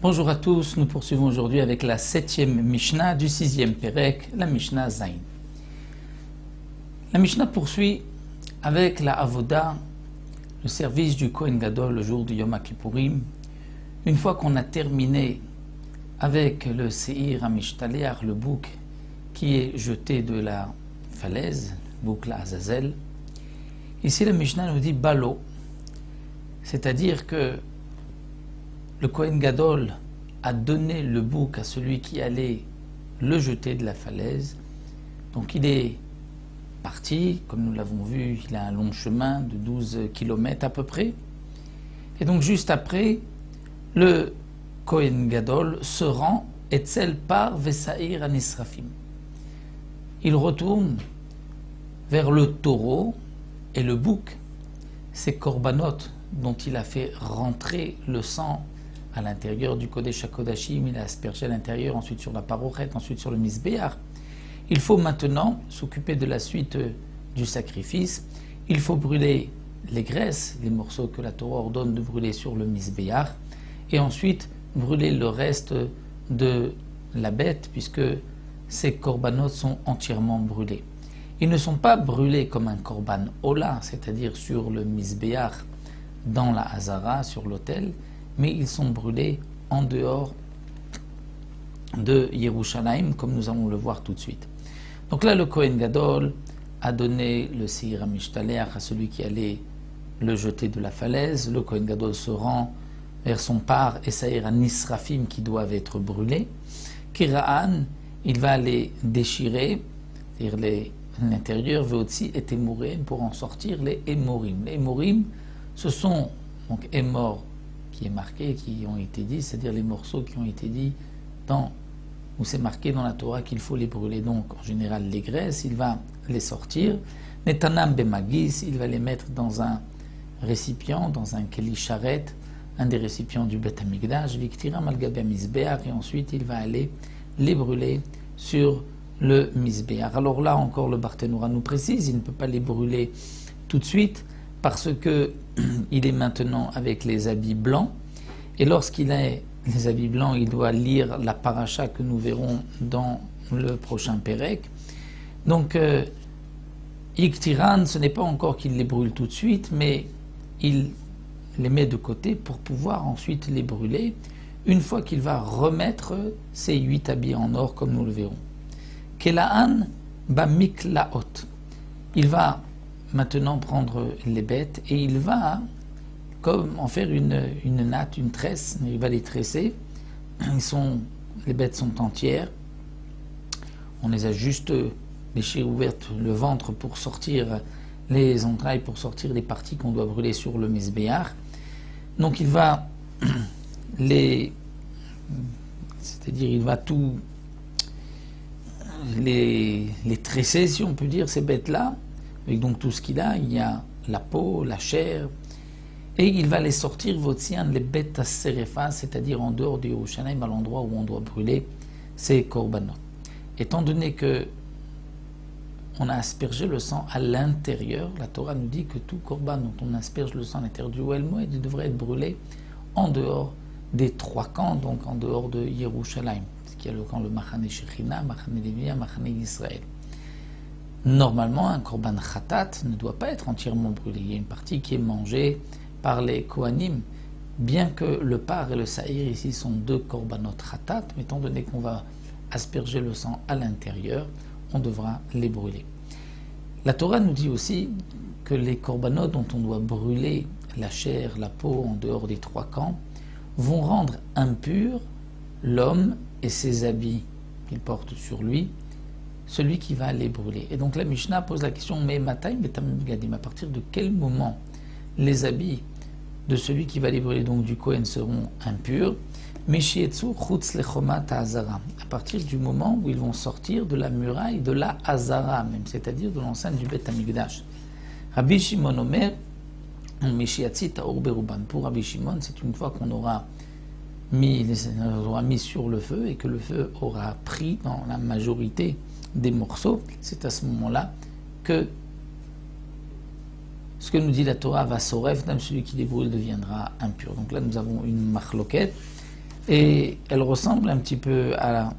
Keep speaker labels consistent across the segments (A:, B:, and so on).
A: Bonjour à tous, nous poursuivons aujourd'hui avec la 7e Mishnah du 6e Perek, la Mishnah Zayin. La Mishnah poursuit avec la Avoda, le service du Kohen Gadol le jour du Yom Kippourim. Une fois qu'on a terminé avec le Seir HaMishtaleach, le bouc qui est jeté de la falaise, le bouc la Azazel, ici la Mishnah nous dit Balo, c'est-à-dire que le Kohen Gadol a donné le bouc à celui qui allait le jeter de la falaise. Donc il est parti, comme nous l'avons vu, il a un long chemin de 12 km à peu près. Et donc juste après, le Kohen Gadol se rend Etzel par Vesaïr Anisrafim. Il retourne vers le taureau et le bouc, ces korbanot dont il a fait rentrer le sang à l'intérieur du Kodesh HaKodashim, il a aspergé à l'intérieur, ensuite sur la parochet, ensuite sur le Mizbeach. Il faut maintenant s'occuper de la suite du sacrifice. Il faut brûler les graisses, les morceaux que la Torah ordonne de brûler sur le Mizbeach, et ensuite brûler le reste de la bête, puisque ces korbanot sont entièrement brûlés. Ils ne sont pas brûlés comme un korban ola, c'est-à-dire sur le Mizbeach, dans la Hazara, sur l'autel, mais ils sont brûlés en dehors de Yerushalayim, comme nous allons le voir tout de suite. Donc là, le Kohen Gadol a donné le Seir HaMishtaleach à celui qui allait le jeter de la falaise. Le Kohen Gadol se rend vers son par et Seir HaNisrafim qui doivent être brûlés. Kira'an, il va les déchirer, c'est-à-dire l'intérieur, Veotzi et Emorim, pour en sortir les Emorim. Les Emorim, ce sont donc Emor, qui est marqué, qui ont été dit, c'est-à-dire les morceaux qui ont été dit où c'est marqué dans la Torah qu'il faut les brûler. Donc en général les graisses, il va les sortir. Netanam bemagis, il va les mettre dans un récipient, dans un keli sharet, un des récipients du Bet Hamikdash, viktiram al gabe mizbeach, et ensuite il va aller les brûler sur le mizbeach. Alors là encore le Barthénoura nous précise, il ne peut pas les brûler tout de suite, parce que il est maintenant avec les habits blancs, et lorsqu'il a les habits blancs, il doit lire la paracha que nous verrons dans le prochain Pérec. Donc, Iktiran, ce n'est pas encore qu'il les brûle tout de suite, mais il les met de côté pour pouvoir ensuite les brûler, une fois qu'il va remettre ses 8 habits en or, comme nous le verrons. Kelaan bamiklaot. Il va maintenant prendre les bêtes et il va comme en faire une natte, une tresse. Il va les tresser. Les bêtes sont entières. On les a juste léchées ouvertes le ventre pour sortir les entrailles, pour sortir les parties qu'on doit brûler sur le Mizbeach. Donc il va c'est-à-dire il va tout les tresser, si on peut dire, ces bêtes-là. Avec donc tout ce qu'il a, il y a la peau, la chair, et il va les sortir, votzian, les bêtes à serefa, c'est-à-dire en dehors du Yerushalayim, à l'endroit où on doit brûler ces korbanot. Étant donné que on a aspergé le sang à l'intérieur, la Torah nous dit que tout korban dont on asperge le sang à l'intérieur du Ohel Moed devrait être brûlé en dehors des 3 camps, donc en dehors de Yerushalayim, ce qui est le camp le Machane Shechina, Machane Lévia, Machane Israël. Normalement, un korban khatat ne doit pas être entièrement brûlé. Il y a une partie qui est mangée par les kohanim, bien que le par et le saïr ici sont 2 korbanot khatat, mais étant donné qu'on va asperger le sang à l'intérieur, on devra les brûler. La Torah nous dit aussi que les korbanot dont on doit brûler la chair, la peau en dehors des 3 camps, vont rendre impur l'homme et ses habits qu'il porte sur lui, celui qui va les brûler. Et donc la Mishnah pose la question, mais Matay Betamim Gadim, à partir de quel moment les habits de celui qui va les brûler, donc du Kohen, seront impurs? Meshietsu chutz lechomat ha'azara, à partir du moment où ils vont sortir de la muraille de la Hazara, même, c'est-à-dire de l'enceinte du Bet Hamikdash. Rabbi Shimon Omer, Meshiatzi ta'or beruban. Pour Rabbi Shimon, c'est une fois qu'on aura mis sur le feu et que le feu aura pris dans la majorité des morceaux, c'est à ce moment-là que ce que nous dit la Torah, va soref, même celui qui débrûle deviendra impur. Donc là, nous avons une machloket, et elle ressemble un petit peu à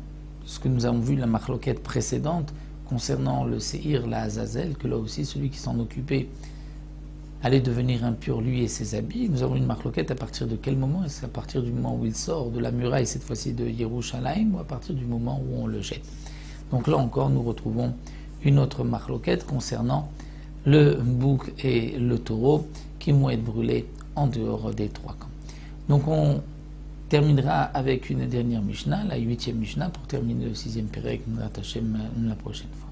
A: ce que nous avons vu, la machloket précédente, concernant le Seir, la Azazel, que là aussi, celui qui s'en occupait allait devenir impur, lui et ses habits. Nous avons une machloket à partir de quel moment? Est-ce à partir du moment où il sort de la muraille, cette fois-ci de Yerushalayim, ou à partir du moment où on le jette? Donc là encore, nous retrouvons une autre machloket concernant le bouc et le taureau qui vont être brûlés en dehors des trois camps. Donc on terminera avec une dernière Mishnah, la 8e Mishnah, pour terminer le 6e Pérec, la prochaine fois.